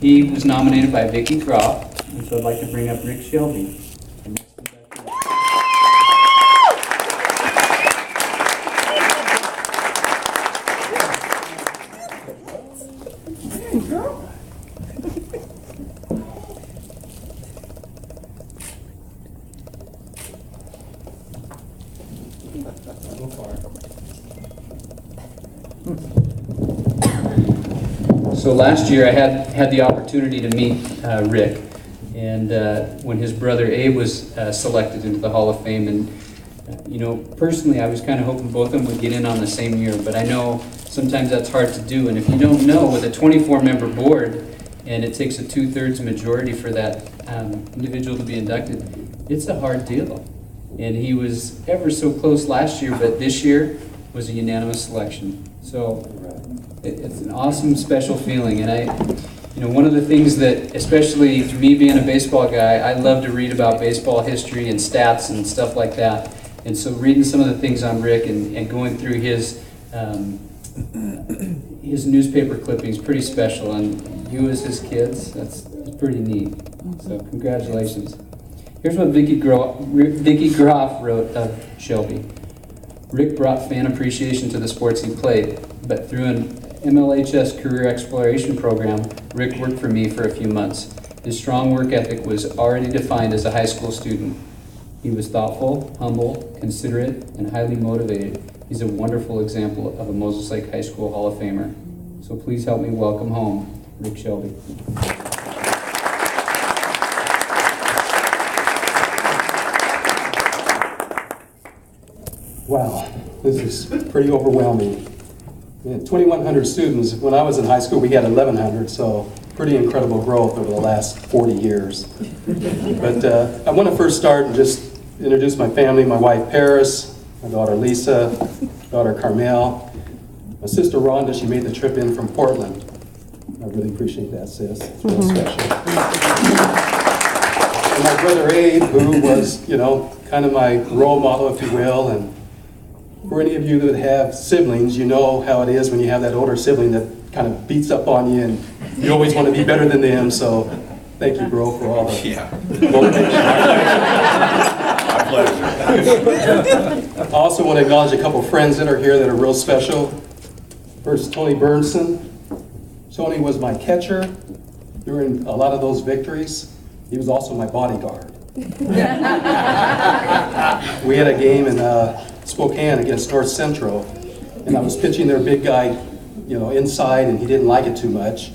He was nominated by Vicki Croft, and so I'd like to bring up Rick Shelby. So last year I had the opportunity to meet Rick, and when his brother Abe was selected into the Hall of Fame, and personally I was kind of hoping both of them would get in on the same year, but I know sometimes that's hard to do, and if you don't know, with a 24-member board, and it takes a 2/3 majority for that individual to be inducted, it's a hard deal. And he was ever so close last year, but this year was a unanimous selection. So it's an awesome, special feeling. And one of the things that, especially me being a baseball guy, I love to read about baseball history and stats and stuff like that. And so reading some of the things on Rick and going through his newspaper clippings, pretty special. And you as his kids, that's pretty neat. So congratulations. Here's what Vicki Groff wrote of Shelby. Rick brought fan appreciation to the sports he played, but through an MLHS career exploration program, Rick worked for me for a few months. His strong work ethic was already defined as a high school student. He was thoughtful, humble, considerate, and highly motivated. He's a wonderful example of a Moses Lake High School Hall of Famer. So please help me welcome home Rick Shelby. Wow, this is pretty overwhelming. 2,100 students. When I was in high school, we had 1,100, so pretty incredible growth over the last 40 years. But I want to first start and just introduce my family, my wife Paris, my daughter Lisa, daughter Carmel, my sister Rhonda. She made the trip in from Portland. I really appreciate that, sis. It's real special. And my brother Abe, who was, kind of my role model, if you will. And for any of you that have siblings, you know how it is when you have that older sibling that kind of beats up on you and you always want to be better than them. So thank you, bro, for all the motivation. My pleasure. I also want to acknowledge a couple friends that are here that are real special. First, Tony Burnson. Tony was my catcher during a lot of those victories. He was also my bodyguard. We had a game in Spokane against North Central, and I was pitching their big guy, inside, and he didn't like it too much.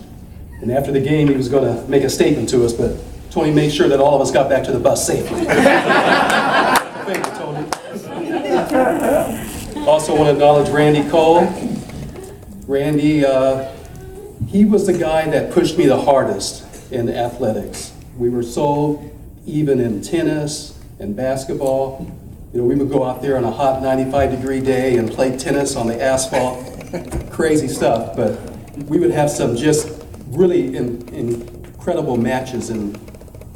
And after the game, he was going to make a statement to us, but Tony made sure that all of us got back to the bus safely. Thank you, Tony. Also want to acknowledge Randy Cole. Randy, he was the guy that pushed me the hardest in athletics. We were so even in tennis and basketball. We would go out there on a hot 95-degree day and play tennis on the asphalt. Crazy stuff, but we would have some just really incredible matches, and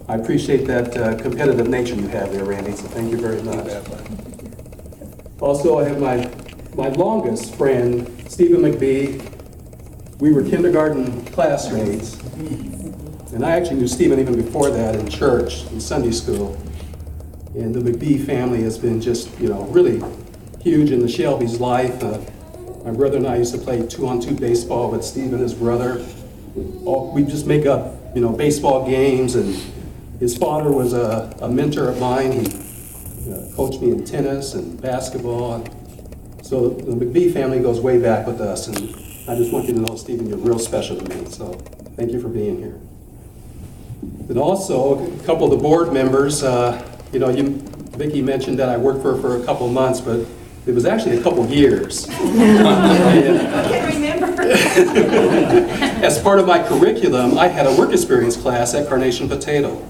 I appreciate that competitive nature you have there, Randy, so thank you very much. Also, I have my longest friend, Stephen McBee. We were kindergarten classmates, and I actually knew Stephen even before that in church, in Sunday school. And the McBee family has been just, really huge in the Shelby's life. My brother and I used to play 2-on-2 baseball with Steve and his brother. We just make up, baseball games, and his father was a mentor of mine. He coached me in tennis and basketball. So the McBee family goes way back with us, and I just want you to know, Stephen, you're real special to me, so thank you for being here. And also, a couple of the board members, Vicki mentioned that I worked for her for a couple of months, but it was actually a couple years. I can't remember. As part of my curriculum, I had a work experience class at Carnation Potato.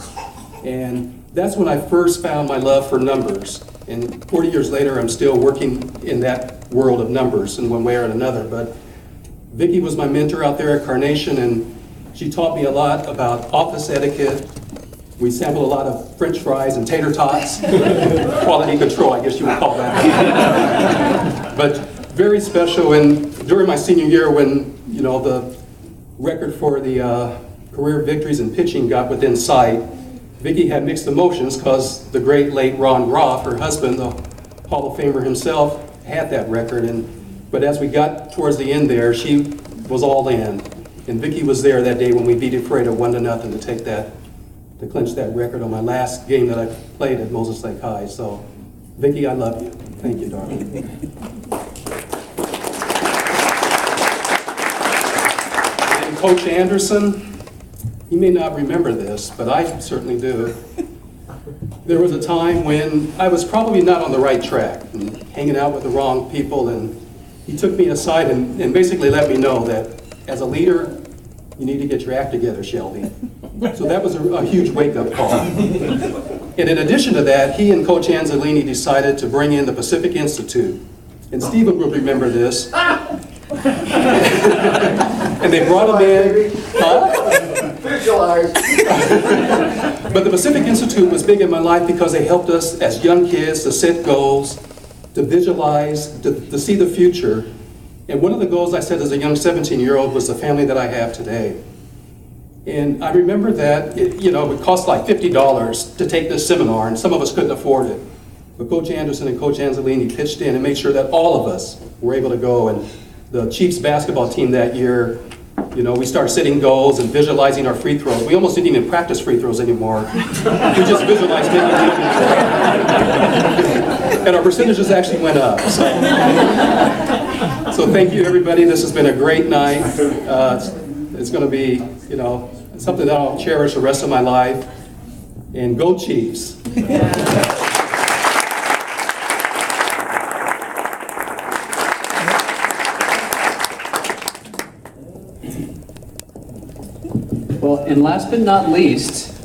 And that's when I first found my love for numbers. And 40 years later, I'm still working in that world of numbers in one way or another. But Vicki was my mentor out there at Carnation, and she taught me a lot about office etiquette. We sampled a lot of French fries and tater tots. Quality control, I guess you would call that. But very special. And during my senior year, when the record for the career victories in pitching got within sight, Vicki had mixed emotions because the great late Ron Groff, her husband, the Hall of Famer himself, had that record. But as we got towards the end there, she was all in. And Vicki was there that day when we beat Ephrata 1-0 to take that, to clinch that record on my last game that I played at Moses Lake High. So, Vicki, I love you. Thank you, darling. And Coach Anderson, you may not remember this, but I certainly do. There was a time when I was probably not on the right track and hanging out with the wrong people, and he took me aside and basically let me know that as a leader, you need to get your act together, Shelby. So that was a huge wake-up call. And in addition to that, he and Coach Anzolini decided to bring in the Pacific Institute. And Stephen will remember this. And they brought him in. Visualize. But the Pacific Institute was big in my life because they helped us as young kids to set goals, to visualize, to see the future. And one of the goals I set as a young 17-year-old was the family that I have today. And I remember that it would cost like $50 to take this seminar, and some of us couldn't afford it. But Coach Anderson and Coach Anzolini pitched in and made sure that all of us were able to go. And the Chiefs basketball team that year, we started setting goals and visualizing our free throws. We almost didn't even practice free throws anymore. We just visualized making them. And our percentages actually went up. So thank you, everybody. This has been a great night. It's going to be, something that I'll cherish the rest of my life. And go Chiefs. Well, and last but not least,